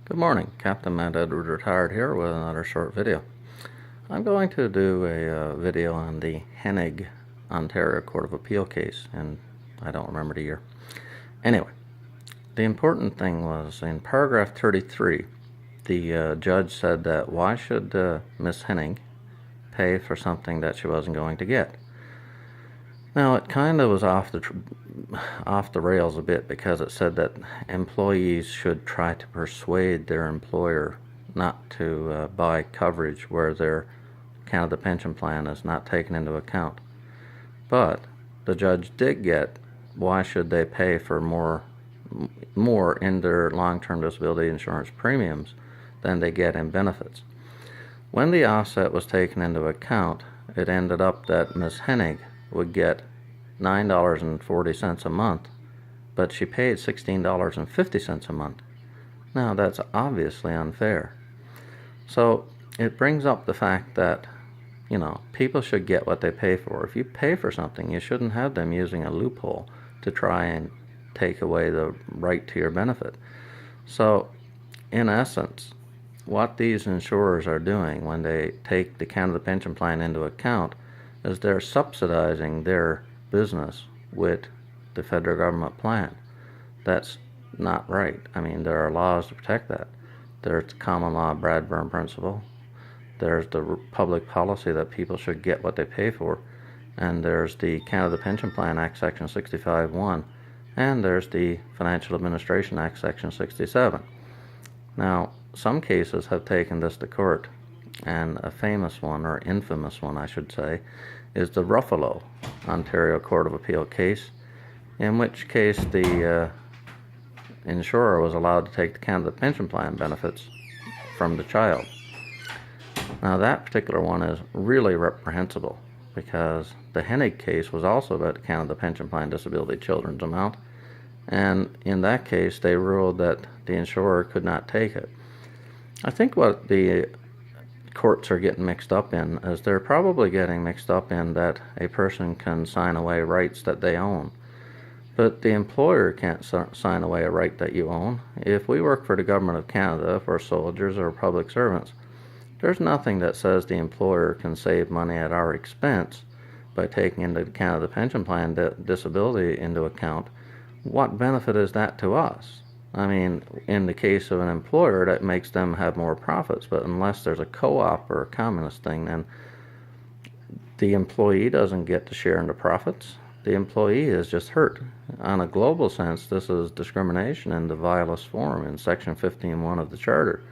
Good morning, Captain Matt Edward retired here with another short video. I'm going to do a video on the Hennig Ontario Court of Appeal case, and I don't remember the year. Anyway, the important thing was in paragraph 33, the judge said that why should Miss Hennig pay for something that she wasn't going to get? Now, it kind of was off the rails a bit because it said that employees should try to persuade their employer not to buy coverage where their Canada pension plan is not taken into account. But the judge did get why should they pay for more in their long-term disability insurance premiums than they get in benefits. When the offset was taken into account, it ended up that Ms. Hennig would get $9.40 a month, but she paid $16.50 a month. Now that's obviously unfair. So it brings up the fact that, people should get what they pay for. If you pay for something, you shouldn't have them using a loophole to try and take away the right to your benefit. So in essence, what these insurers are doing when they take the Canada pension plan into account is they're subsidizing their business with the federal government plan. That's not right. I mean, there are laws to protect that. There's the common law Bradburn principle. There's the public policy that people should get what they pay for. And there's the Canada Pension Plan Act Section 65(1). And there's the Financial Administration Act Section 67. Now, some cases have taken this to court, and a famous one, or infamous one I should say, is the Ruffalo Ontario Court of Appeal case, in which case the insurer was allowed to take the Canada pension plan benefits from the child. Now that particular one is really reprehensible because the Hennig case was also about the Canada pension plan disability children's amount, and in that case they ruled that the insurer could not take it. I think what the courts are getting mixed up in is they're probably getting mixed up in that a person can sign away rights that they own. But the employer can't sign away a right that you own. If we work for the Government of Canada, if we're soldiers or public servants, there's nothing that says the employer can save money at our expense by taking into the Canada pension plan disability into account. What benefit is that to us? I mean, in the case of an employer, that makes them have more profits, but unless there's a co-op or a communist thing, then the employee doesn't get to share in the profits. The employee is just hurt. On a global sense, this is discrimination in the vilest form in Section 15(1) of the Charter,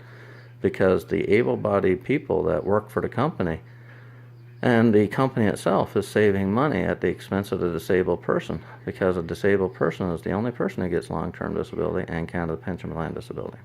because the able-bodied people that work for the company and the company itself is saving money at the expense of the disabled person, because a disabled person is the only person who gets long-term disability and Canada pension plan disability.